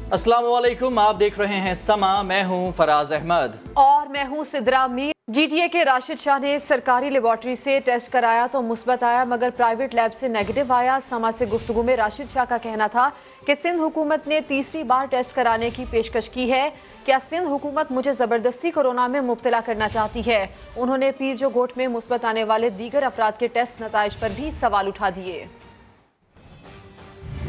अस्सलाम वालेकुम, आप देख रहे हैं समा। मैं हूं फराज अहमद और मैं हूं सिद्रा मीर। जीटीए के राशिद शाह ने सरकारी लेबॉर्ट्री से टेस्ट कराया तो मुस्बत आया, मगर प्राइवेट लैब से नेगेटिव आया। समा से गुफ्तगू में राशिद शाह का कहना था कि सिंध हुकूमत ने तीसरी बार टेस्ट कराने की पेशकश की है। क्या सिंध हुकूमत मुझे जबरदस्ती कोरोना में मुब्तला करना चाहती है? उन्होंने पीर जो गोट में मुस्बत आने वाले दीगर अफराद के टेस्ट नताइज पर भी सवाल उठा दिए।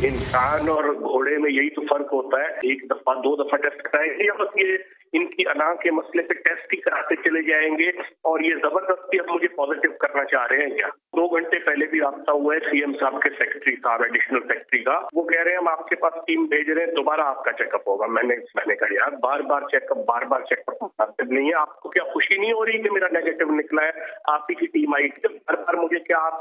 इंसान और घोड़े में यही तो फर्क होता है, एक दफा दो दफा टेस्ट कराएंगे या बस ये इनकी अना के मसले पे टेस्ट ही कराते चले जाएंगे और ये जबरदस्ती अब मुझे पॉजिटिव करना चाह रहे हैं क्या? 2 घंटे पहले भी राब्ता हुआ है सीएम साहब के सेक्रेटरी साहब, एडिशनल सेक्रेटरी का, वो कह रहे हैं हम आपके पास टीम भेज रहे हैं, दोबारा आपका चेकअप होगा। मैंने कहा यार बार बार चेकअप नहीं है, आपको क्या खुशी नहीं हो रही कि मेरा नेगेटिव निकला है? आप ही की टीम आई थी, बार बार मुझे क्या आप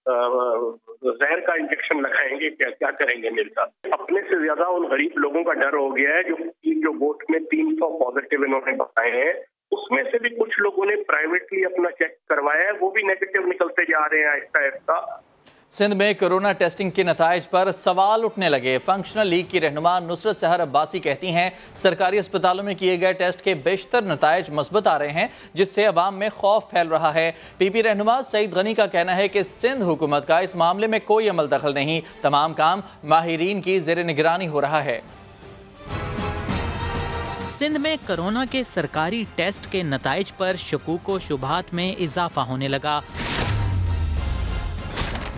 जहर का इंजेक्शन लगाएंगे? क्या करेंगे मेरे साथ? अपने से ज्यादा उन गरीब लोगों का डर हो गया है जो वोट में 300 पॉजिटिव इन्होंने बताए हैं, उसमें से भी कुछ लोगों ने प्राइवेटली अपना चेक करवाया है, वो भी नेगेटिव निकलते जा रहे हैं आहिस्ता आहिस्ता। सिंध में कोरोना टेस्टिंग के नताइज पर सवाल उठने लगे। फंक्शनल लीग की रहनुमा नुसरत सहर अब्बासी कहती हैं सरकारी अस्पतालों में किए गए टेस्ट के बेशतर नताइज मस्बत आ रहे हैं, जिससे अवाम में खौफ फैल रहा है। पीपी रहनुमा सईद गनी का कहना है कि सिंध हुकूमत का इस मामले में कोई अमल दखल नहीं, तमाम काम माहिरीन की ज़ेर निगरानी हो रहा है। सिंध में कोरोना के सरकारी टेस्ट के नताइज पर शकूक व शुबहात में इजाफा होने लगा।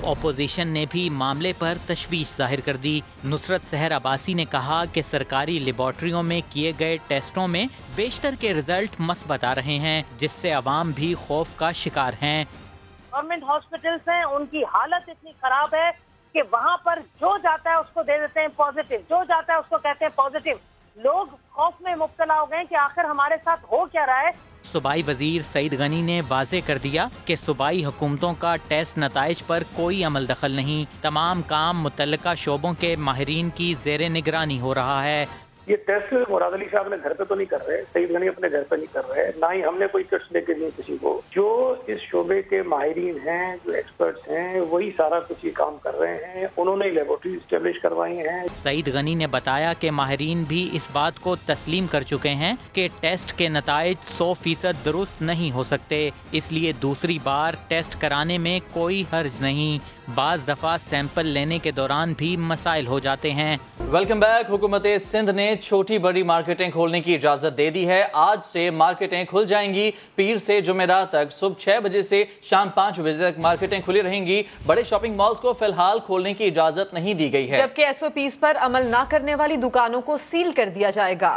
अपोजिशन ने भी मामले पर तशवीश जाहिर कर दी। नुसरत सहर अब्बासी ने कहा कि सरकारी लेबॉर्ट्रियों में किए गए टेस्टों में बेशतर के रिजल्ट मस्बत आ रहे हैं, जिससे अवाम भी खौफ का शिकार हैं। गवर्नमेंट हॉस्पिटल्स हैं, उनकी हालत इतनी खराब है कि वहाँ पर जो जाता है उसको दे देते हैं पॉजिटिव, जो जाता है उसको कहते हैं पॉजिटिव। लोग खौफ में मुब्तला हो गए कि आखिर हमारे साथ हो क्या रहा है। सूबाई वजीर सईद गनी ने वाज़े कर दिया कि सूबाई हुकूमतों का टेस्ट नताइज पर कोई अमल दखल नहीं, तमाम काम मुतल्लिका शोबों के माहिरीन की ज़ेर निगरानी हो रहा है। ये टेस्ट मुराद अली साहब अपने घर पे तो नहीं कर रहे, सईद गनी अपने घर पे नहीं कर रहे, ना ही हमने कोई किट्स लेके दी किसी को। जो इस शोबे के माहिरीन हैं, जो एक्सपर्ट्स हैं, वही सारा कुछ ये काम कर रहे हैं। उन्होंने लेबोरेटरी एस्टेब्लिश करवाई हैं। सईद गनी ने बताया कि माहिरीन भी इस बात को तस्लीम कर चुके हैं कि टेस्ट के नताइज 100% दुरुस्त नहीं हो सकते, इसलिए दूसरी बार टेस्ट कराने में कोई हर्ज नहीं। बाज़ दफा सैंपल लेने के दौरान भी मसाइल हो जाते हैं। Welcome back. हुकूमत सिंध ने छोटी बड़ी मार्केटें खोलने की इजाजत दे दी है। आज से मार्केटें खुल जाएंगी। पीर से जुमेरात तक सुबह 6 बजे से शाम 5 बजे तक मार्केटें खुली रहेंगी। बड़े शॉपिंग मॉल्स को फिलहाल खोलने की इजाजत नहीं दी गई है, जबकि SOPs पर अमल न करने वाली दुकानों को सील कर दिया जाएगा।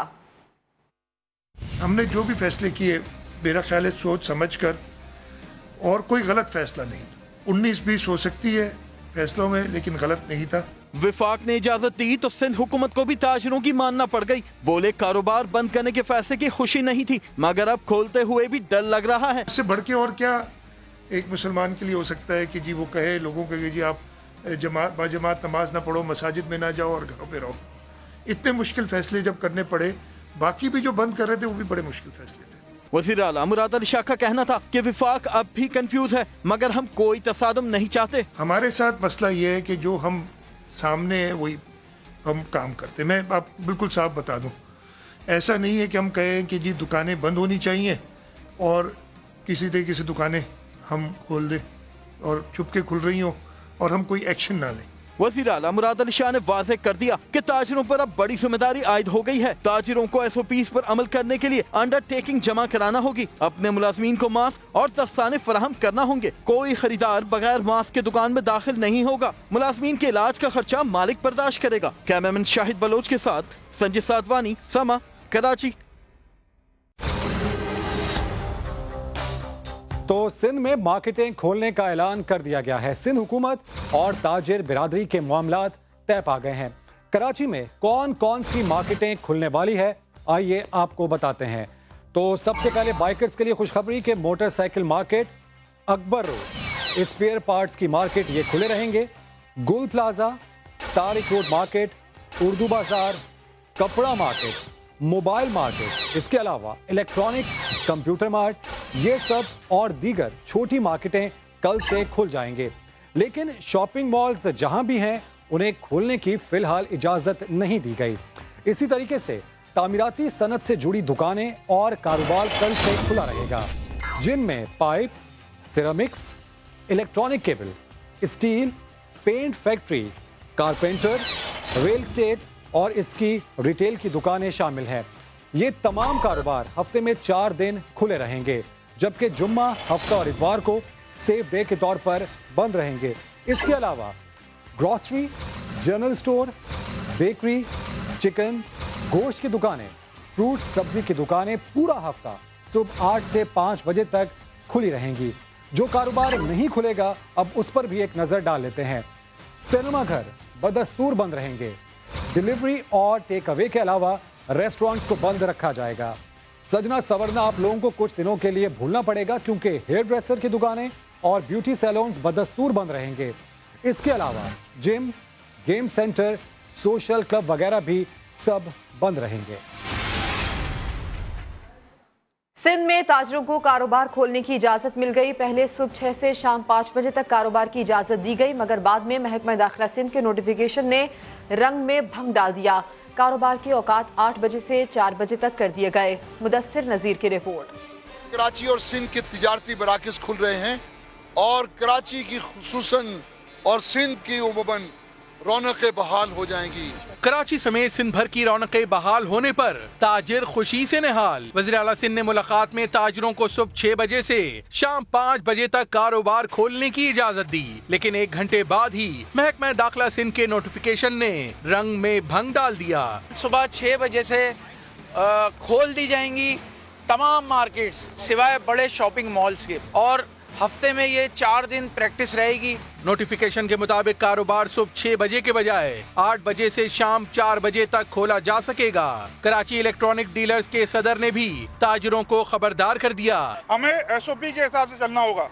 हमने जो भी फैसले किए मेरा ख्याल है सोच समझ कर, और कोई गलत फैसला नहीं। 19-20 हो सकती है फैसलों में, लेकिन गलत नहीं था। विफाक ने इजाजत दी तो सिंध हुकूमत को भी ताजरों की मानना पड़ गई। बोले कारोबार बंद करने के फैसले की खुशी नहीं थी, मगर अब खोलते हुए भी डर लग रहा है। इससे बढ़ के और क्या एक मुसलमान के लिए हो सकता है कि जी वो कहे लोगों को कि जी आप बाजमात नमाज ना पढ़ो, मसाजिद में ना जाओ और घरों पे रहो। इतने मुश्किल फैसले जब करने पड़े, बाकी भी जो बंद कर रहे थे वो भी बड़े मुश्किल फैसले थे। वज़ीर आला मुराद अली शाह का कहना था कि विफाक अब भी कंफ्यूज है, मगर हम कोई तसादुम नहीं चाहते। हमारे साथ मसला ये है कि जो हम सामने है वही हम काम करते। मैं आप बिल्कुल साफ बता दूं, ऐसा नहीं है कि हम कहें कि जी दुकानें बंद होनी चाहिए और किसी तरीके से दुकानें हम खोल दें और चुपके खुल रही हों और हम कोई एक्शन ना लें। वज़ीर आला मुराद अली शाह ने वाज़ेह कर दिया कि ताजिरों पर अब बड़ी जिम्मेदारी आयद हो गई है। ताजिरों को SOPs पर अमल करने के लिए अंडरटेकिंग जमा कराना होगी, अपने मुलाजमीन को मास्क और दस्ताने फराहम करना होंगे। कोई खरीदार बगैर मास्क के दुकान में दाखिल नहीं होगा। मुलाजमीन के इलाज का खर्चा मालिक बर्दाश्त करेगा। कैमरामैन शाहिद बलोच के साथ संजय साधवानी, समा, कराची। तो सिंध में मार्केटें खोलने का ऐलान कर दिया गया है। सिंध हुकूमत और ताजिर बिरादरी के मामलात तय पा गए हैं। कराची में कौन कौन सी मार्केटें खुलने वाली है, आइए आपको बताते हैं। तो सबसे पहले बाइकर्स के लिए खुशखबरी के motorcycle market, Akbar road, spare parts की मार्केट ये खुले रहेंगे। Gul plaza, Tariq road market, Urdu Bazaar, कपड़ा मार्केट, मोबाइल मार्केट, इसके अलावा इलेक्ट्रॉनिक्स, कंप्यूटर मार्ट, ये सब और दीगर छोटी मार्केटें कल से खुल जाएंगे। लेकिन शॉपिंग मॉल्स जहां भी हैं उन्हें खोलने की फिलहाल इजाजत नहीं दी गई। इसी तरीके से तामीराती सनत से जुड़ी दुकानें और कारोबार कल से खुला रहेगा, जिनमें pipe, ceramics, electronic cable, steel, paint factory, carpenter, real estate और इसकी रिटेल की दुकानें शामिल हैं। ये तमाम कारोबार हफ्ते में 4 दिन खुले रहेंगे, जबकि जुम्मा, हफ्ता और इतवार को सेफ डे के तौर पर बंद रहेंगे। इसके अलावा grocery, general store, bakery, chicken, गोश्त की दुकानें, फ्रूट सब्जी की दुकानें पूरा हफ्ता सुबह 8 से 5 बजे तक खुली रहेंगी। जो कारोबार नहीं खुलेगा अब उस पर भी एक नजर डाल लेते हैं। सिनेमा घर बदस्तूर बंद रहेंगे। डिलीवरी और टेक अवे के अलावा रेस्टोरेंट्स को बंद रखा जाएगा। सजना संवरना आप लोगों को कुछ दिनों के लिए भूलना पड़ेगा, क्योंकि हेयर ड्रेसर की दुकानें और ब्यूटी सैलून्स बदस्तूर बंद रहेंगे। इसके अलावा gym, game centre, social club वगैरह भी सब बंद रहेंगे। सिंध में ताजरों को कारोबार खोलने की इजाजत मिल गई। पहले सुबह 6 से शाम 5 बजे तक कारोबार की इजाजत दी गई, मगर बाद में महकमा दाखिला सिंध के नोटिफिकेशन ने रंग में भंग डाल दिया। कारोबार के औकात 8 बजे से 4 बजे तक कर दिए गए। मुदस्सिर नजीर की रिपोर्ट। कराची और सिंध के तिजारती मराकज़ खुल रहे हैं और कराची की खुसूसन और सिंध की उमूमन रौनकें बहाल हो जाएंगी। कराची समेत सिंध भर की रौनकें बहाल होने पर ताजिर खुशी से निहाल। वज़ीर आला सिंध ने मुलाकात में ताजिरों को सुबह 6 बजे से शाम 5 बजे तक कारोबार खोलने की इजाजत दी, लेकिन 1 घंटे बाद ही महकमा दाखिला सिंध के नोटिफिकेशन ने रंग में भंग डाल दिया। सुबह 6 बजे से खोल दी जाएंगी तमाम मार्केट्स सिवाय बड़े शॉपिंग मॉल्स के, और हफ्ते में ये 4 दिन प्रैक्टिस रहेगी। नोटिफिकेशन के मुताबिक कारोबार सुबह 6 बजे के बजाय 8 बजे से शाम 4 बजे तक खोला जा सकेगा। कराची इलेक्ट्रॉनिक डीलर्स के सदर ने भी ताजिरों को खबरदार कर दिया। हमें SOP के हिसाब से चलना होगा,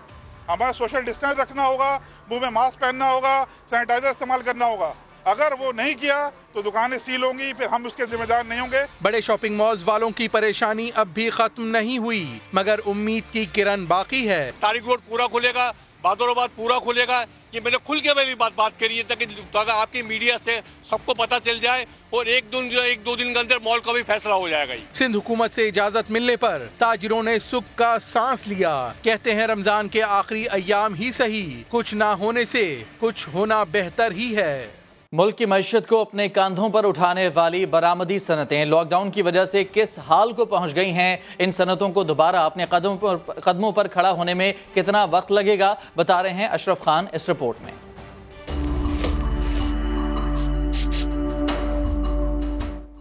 हमें सोशल डिस्टेंस रखना होगा, मुंह में मास्क पहनना होगा, सैनिटाइजर इस्तेमाल करना होगा। अगर वो नहीं किया तो दुकानें सील होंगी, फिर हम उसके जिम्मेदार नहीं होंगे। बड़े शॉपिंग मॉल्स वालों की परेशानी अब भी खत्म नहीं हुई, मगर उम्मीद की किरण बाकी है। तारिक रोड पूरा खुलेगा, बादोराबाद पूरा खुलेगा, ये मैंने खुल के भी बात करी है ताकि आपकी मीडिया से सबको पता चल जाए, और 1-2 दिन के अंदर मॉल का भी फैसला हो जाएगा। सिंध हुकूमत से इजाजत मिलने पर ताजिरों ने सुख का सांस लिया। कहते हैं रमजान के आखिरी अय्याम ही सही, कुछ ना होने से कुछ होना बेहतर ही है। मुल्क की मईशत को अपने कंधों पर उठाने वाली बरामदी सनतें लॉकडाउन की वजह से किस हाल को पहुंच गई हैं? इन सनतों को दोबारा अपने कदमों पर खड़ा होने में कितना वक्त लगेगा, बता रहे हैं अशरफ खान इस रिपोर्ट में।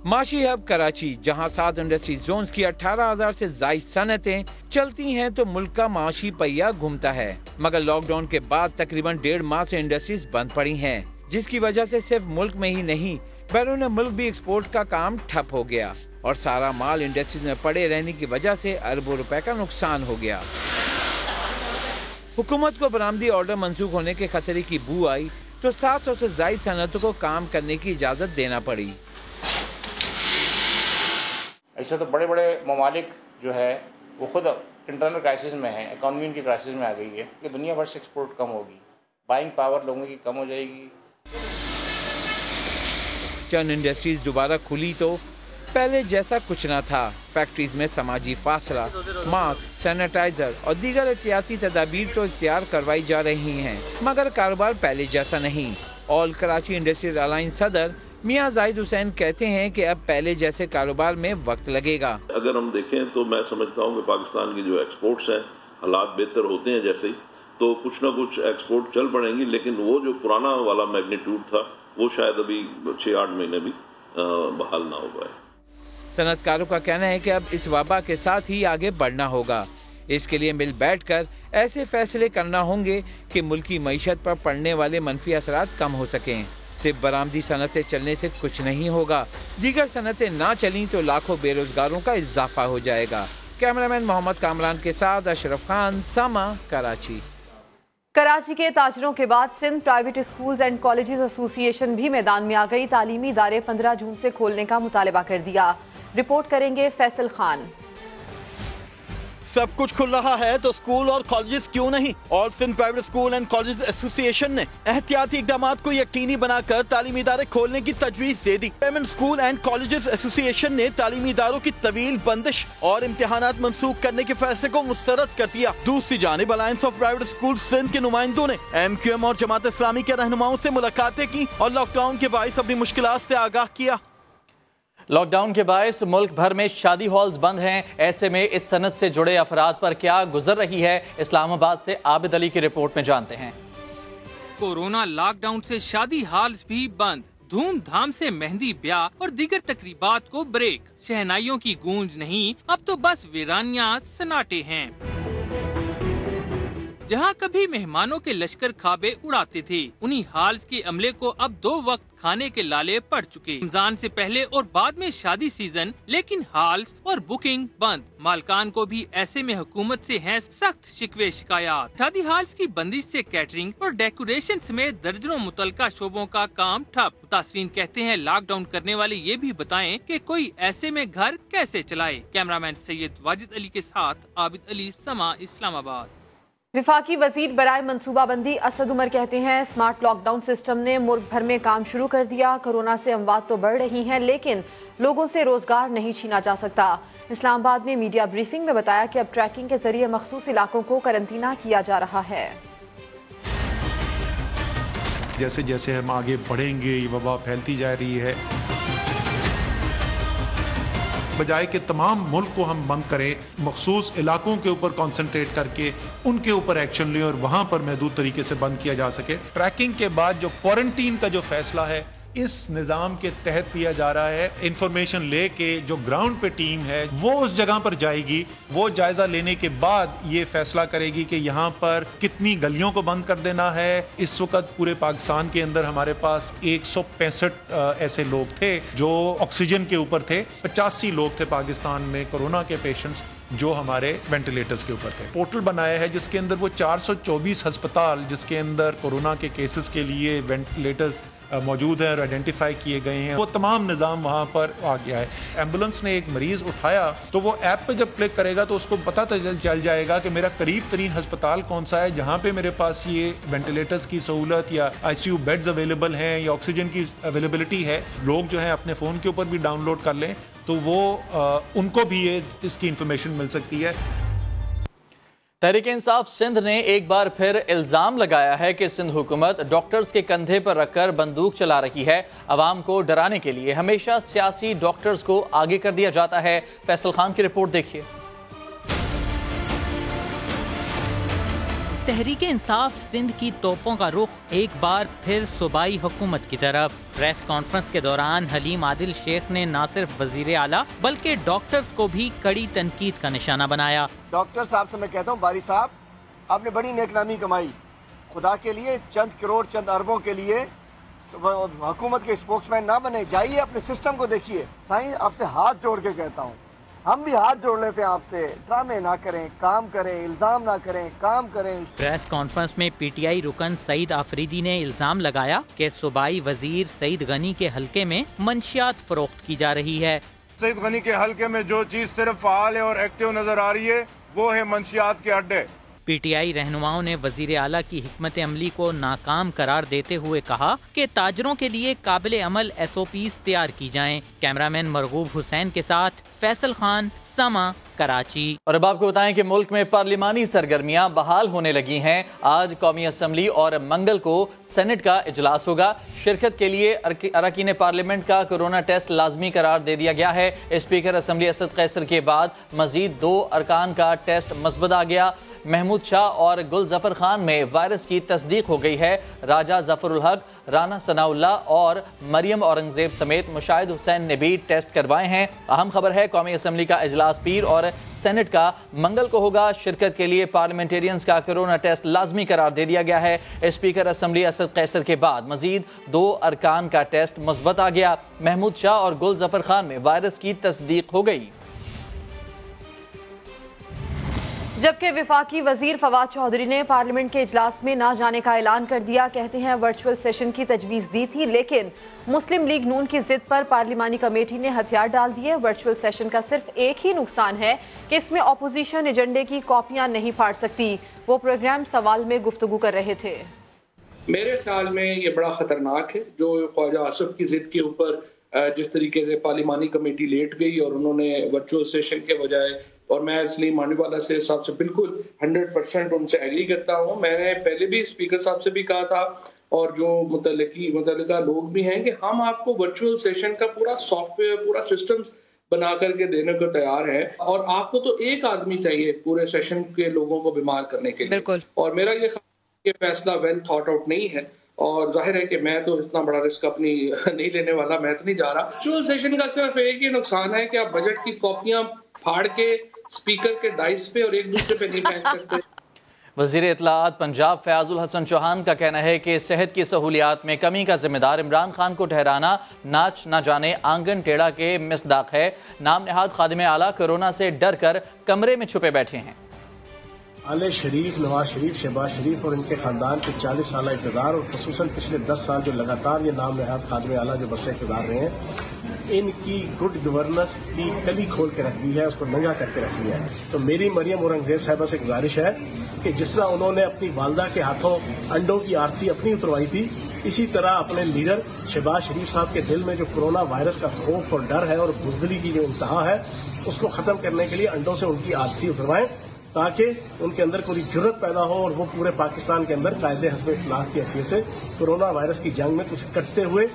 माशी हब कराची, जहां 7 इंडस्ट्री जोन्स की 18,000 से ज्यादा सनतें चलती हैं, तो मुल्क का माशी पहिया घूमता है। मगर लॉकडाउन के बाद तकरीबन 1.5 माह से इंडस्ट्रीज बंद पड़ी हैं, जिसकी वजह से सिर्फ मुल्क में ही नहीं बैरून मुल्क भी एक्सपोर्ट का काम ठप हो गया, और सारा माल इंडस्ट्रीज में पड़े रहने की वजह से अरबों रुपए का नुकसान हो गया। हुकूमत को बरामदी ऑर्डर मंसूख होने के खतरे की बू आई तो 700 से ज्यादा सनतों को काम करने की इजाजत देना पड़ी। ऐसे तो बड़े बड़े ममालिक जो है वो खुद इंटरनल क्राइसिस में है, इकॉनमी उनकी क्राइसिस में आ गई है कि दुनिया भर से एक्सपोर्ट कम होगी, बाइंग पावर लोगों की कम हो जाएगी। चंद इंडस्ट्रीज दोबारा खुली तो पहले जैसा कुछ न था। फैक्ट्रीज में समाजी फासला, मास्क, सैनिटाइजर और दीगर एहतियाती तदाबीर तो इख्तियार करवाई जा रही हैं, मगर कारोबार पहले जैसा नहीं। ऑल कराची इंडस्ट्रियल अलायंस सदर मियां जाहिद हुसैन कहते हैं कि अब पहले जैसे कारोबार में वक्त लगेगा। अगर हम देखें तो मैं समझता हूँ कि पाकिस्तान की जो एक्सपोर्ट्स हैं हालात बेहतर होते हैं जैसे ही, तो कुछ ना कुछ एक्सपोर्ट चल पड़ेंगी, लेकिन वो जो पुराना वाला मैग्नीट्यूड था वो शायद अभी 6-8 महीने भी बहाल ना हो पाए। सनतकारों का कहना है कि अब इस वबा के साथ ही आगे बढ़ना होगा। इसके लिए मिल बैठकर ऐसे फैसले करना होंगे कि मुल्क की मईशत पर पड़ने वाले मनफी असरात कम हो सकें। सिर्फ बरामदी सनतें चलने से कुछ नहीं होगा, दीगर सनतें ना चली तो लाखों बेरोजगारों का इजाफा हो जाएगा। कैमरामैन मोहम्मद कामरान के साथ अशरफ खान, सामा, कराची। कराची के ताजरों के बाद Sindh private schools and colleges association भी मैदान में आ गई। तालीमी इदारे 15 जून से खोलने का मुतालबा कर दिया। रिपोर्ट करेंगे फैसल खान। सब कुछ खुल रहा है तो स्कूल और कॉलेजेस क्यों नहीं? और Sindh private school and college association ने एहतियाती इक़दामात को यकीनी बनाकर तालीमी इदारे खोलने की तजवीज़ दे दी। Payment school and colleges association ने तालीमी इदारों की तवील बंदिश और इम्तिहानात मंसूख करने के फैसले को मुस्तरद कर दिया। दूसरी जानिब alliance of private school Sindh के नुमाइंदों ने MQM और जमात इस्लामी के रहनुमाओं से मुलाकातें की और लॉकडाउन के बाइस अपनी मुश्किलात से आगाह किया। लॉकडाउन के बायस मुल्क भर में शादी हॉल्स बंद हैं। ऐसे में इस सनत से जुड़े अफराद पर क्या गुजर रही है, इस्लामाबाद से आबिद अली की रिपोर्ट में जानते हैं। कोरोना लॉकडाउन से शादी हॉल्स भी बंद, धूमधाम से मेहंदी, ब्याह और दीगर तकरीबात को ब्रेक। शहनाइयों की गूंज नहीं, अब तो बस वीरानियां सन्नाटे हैं। जहां कभी मेहमानों के लश्कर खाबे उड़ाते थे, उन्हीं हाल्स के अमले को अब 2 वक्त खाने के लाले पड़ चुके। रमजान से पहले और बाद में शादी सीजन, लेकिन हाल्स और बुकिंग बंद। मालकान को भी ऐसे में हुकूमत से हैं सख्त शिकवे शिकायत। शादी हाल्स की बंदिश से कैटरिंग और डेकोरेशन समेत दर्जनों मुतलका शोबों का काम ठप। मुतासरीन कहते हैं लॉकडाउन करने वाले ये भी बताएं कि कोई ऐसे में घर कैसे चलाए। कैमरामैन सैयद वाजिद अली के साथ आबिद अली, समा, इस्लामाबाद। विफाकी वजीर बराए मनसूबाबंदी असद उमर कहते हैं स्मार्ट लॉकडाउन सिस्टम ने मुल्क भर में काम शुरू कर दिया। कोरोना से अमवात तो बढ़ रही हैं, लेकिन लोगों से रोजगार नहीं छीना जा सकता। इस्लामाबाद में मीडिया ब्रीफिंग में बताया कि अब ट्रैकिंग के जरिए मखसूस इलाकों को करंतना किया जा रहा है। जैसे जैसे हम आगे बढ़ेंगे ये वबा फैलती जा रही है, बजाय कि तमाम मुल्क को हम बंद करें, मखसूस इलाकों के ऊपर कॉन्सेंट्रेट करके उनके ऊपर एक्शन लें और वहाँ पर महदूद तरीके से बंद किया जा सके। ट्रैकिंग के बाद जो क्वारंटीन का जो फैसला है इस निज़ाम के तहत किया जा रहा है। इंफॉर्मेशन लेके जो ग्राउंड पे टीम है वो उस जगह पर जाएगी, वो जायजा लेने के बाद ये फैसला करेगी कि यहाँ पर कितनी गलियों को बंद कर देना है। इस वक्त पूरे पाकिस्तान के अंदर हमारे पास 165 ऐसे लोग थे जो ऑक्सीजन के ऊपर थे। 85 लोग थे पाकिस्तान में कोरोना के पेशेंट्स जो हमारे वेंटिलेटर्स के ऊपर थे। पोर्टल बनाया है जिसके अंदर वो 424 हस्पताल जिसके अंदर कोरोना के केसेस के लिए वेंटिलेटर्स मौजूद हैं और आइडेंटिफाई किए गए हैं, वो तमाम निज़ाम वहाँ पर आ गया है। एम्बुलेंस ने एक मरीज़ उठाया तो वो ऐप पे जब क्लिक करेगा तो उसको पता चल जाएगा कि मेरा करीब तरीन हस्पताल कौन सा है जहाँ पे मेरे पास ये वेंटिलेटर्स की सहूलत या ICU बेड्स अवेलेबल हैं या ऑक्सीजन की अवेलेबिलिटी है। लोग जो है अपने फ़ोन के ऊपर भी डाउनलोड कर लें तो वो उनको भी ये इसकी इंफॉर्मेशन मिल सकती है। तहरीक इंसाफ सिंध ने एक बार फिर इल्जाम लगाया है कि सिंध हुकूमत डॉक्टर्स के कंधे पर रखकर बंदूक चला रही है। अवाम को डराने के लिए हमेशा सियासी डॉक्टर्स को आगे कर दिया जाता है। फैसल खान की रिपोर्ट देखिए। तहरीक इंसाफ सिंध की तोपों का रुख एक बार फिर सूबाई हुकूमत की तरफ। प्रेस कॉन्फ्रेंस के दौरान हलीम आदिल शेख ने न सिर्फ वजीर आला बल्कि डॉक्टर्स को भी कड़ी तनकीद का निशाना बनाया। डॉक्टर साहब से मैं कहता हूँ, बारी साहब आपने बड़ी नेकनामी कमाई, खुदा के लिए चंद करोड़ चंद अरबों के लिए हुकूमत के स्पोक्समैन ना बने, जाइए अपने सिस्टम को देखिए। साईं आपसे हाथ जोड़ के कहता हूँ, हम भी हाथ जोड़ लेते हैं आपसे, ड्रामे ना करें, काम करें, इल्जाम ना करें, काम करें। प्रेस कॉन्फ्रेंस में PTI रुकन सईद आफरीदी ने इल्जाम लगाया कि सूबाई वजीर सईद गनी के हलके में मंशियात फरोख्त की जा रही है। सईद गनी के हलके में जो चीज सिर्फ फाल है और एक्टिव नजर आ रही है वो है मंशियात के अड्डे। PTI रहनुमाओं ने वजीर आला की हिकमत अमली को नाकाम करार देते हुए कहा कि ताजरों के लिए काबिल अमल SOPs तैयार की जाएं। कैमरामैन मरगूब हुसैन के साथ फैसल खान, समा, कराची। और अब आपको बताएं कि मुल्क में पार्लिमानी सरगर्मियां बहाल होने लगी हैं। आज कौमी असम्बली और मंगल को सेनेट का इजलास होगा। शिरकत के लिए अरकान पार्लियामेंट का कोरोना टेस्ट लाजमी करार दे दिया गया है। स्पीकर असम्बली असद कैसर के बाद मजीद 2 अरकान का टेस्ट मस्बत आ गया। महमूद शाह और गुल जफर खान में वायरस की तस्दीक हो गई है। राजा जफरुल हक, राना सनाउल्ला और मरियम औरंगजेब समेत मुशाहिद हुसैन ने भी टेस्ट करवाए हैं। अहम खबर है, कौमी असम्बली का इजलास पीर और सेनेट का मंगल को होगा। शिरकत के लिए पार्लियामेंटेरियंस का कोरोना टेस्ट लाजमी करार दे दिया गया है। स्पीकर असम्बली असद कैसर के बाद मजीद 2 अरकान का टेस्ट मुस्बत आ गया। महमूद शाह और गुल जफर खान में वायरस की तस्दीक हो गई। جبکہ وفاقی وزیر فواد چودھری نے پارلیمنٹ کے اجلاس میں نہ جانے کا اعلان کر دیا. کہتے ہیں ورچوئل سیشن کی تجویز دی تھی لیکن مسلم لیگ نون کی ضد پر پارلیمانی کمیٹی نے ہتھیار ڈال دیے. ورچوئل سیشن کا صرف ایک ہی نقصان ہے کہ اس میں اپوزیشن ایجنڈے کی کاپیاں نہیں پھاڑ سکتی. وہ پروگرام سوال میں گفتگو کر رہے تھے. میرے خیال میں یہ بڑا خطرناک ہے جو خواجہ آصف کی ضد کے اوپر جس طریقے سے پارلیمانی کمیٹی لیٹ گئی اور انہوں نے ورچوئل سیشن کے بجائے, اور میں سلیم مانوی والا سے صاحب سے بالکل 100% ان سے ایگری کرتا ہوں. میں نے پہلے بھی اسپیکر صاحب سے بھی کہا تھا اور جو متعلقہ لوگ بھی ہیں کہ ہم آپ کو ورچوئل سیشن کا پورا سافٹ ویئر, پورا سسٹمز بنا کر کے دینے کو تیار ہے, اور آپ کو تو ایک آدمی چاہیے پورے سیشن کے لوگوں کو بیمار کرنے کے لیے. اور میرا یہ فیصلہ ویل تھاٹ آؤٹ نہیں ہے, اور ظاہر ہے کہ میں تو اتنا بڑا رسک اپنی نہیں لینے والا, میں تو نہیں جا رہا. ورچوئل سیشن کا صرف ایک ہی نقصان ہے کہ آپ بجٹ کی کاپیاں پھاڑ کے اسپیکر کے ڈائس پہ اور ایک دوسرے پہ نہیں پھینک سکتے. وزیر اطلاعات پنجاب فیاض الحسن چوہان کا کہنا ہے کہ صحت کی سہولیات میں کمی کا ذمہ دار عمران خان کو ٹھہرانا ناچ نہ جانے آنگن ٹیڑھا کے مصداق ہے. نام نہاد خادم اعلیٰ کورونا سے ڈر کر کمرے میں چھپے بیٹھے ہیں. آل شریف, نواز شریف, شہباز شریف اور ان کے خاندان کے 40 سالہ اقتدار اور خصوصاً پچھلے 10 سال جو لگاتار یہ نام نہاد خادم اعلیٰ جو برسر اقتدار رہے ہیں, ان کی گڈ گورننس کی کلی کھول کے رکھ دی ہے, اس کو ننگا کر کے رکھ دیا ہے. تو میری مریم اورنگزیب صاحبہ سے گزارش ہے کہ جس طرح انہوں نے اپنی والدہ کے ہاتھوں انڈوں کی آرتی اپنی اتروائی تھی, اسی طرح اپنے لیڈر شہباز شریف صاحب کے دل میں جو کورونا وائرس کا خوف اور ڈر ہے اور بزدلی کی جو انتہا ہے, اس کو ختم کرنے کے لیے انڈوں سے ان کی آرتی اتروائیں تاکہ ان کے اندر کوئی جرت پیدا ہو اور وہ پورے پاکستان کے اندر قائد حزب اطلاع کی حیثیت سے کورونا وائرس کی جنگ میں کچھ کرتے ہوئے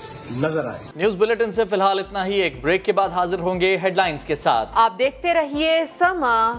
نظر آئے. نیوز بلیٹن سے فی الحال اتنا ہی. ایک بریک کے بعد حاضر ہوں گے ہیڈ لائنز کے ساتھ. آپ دیکھتے رہیے سما.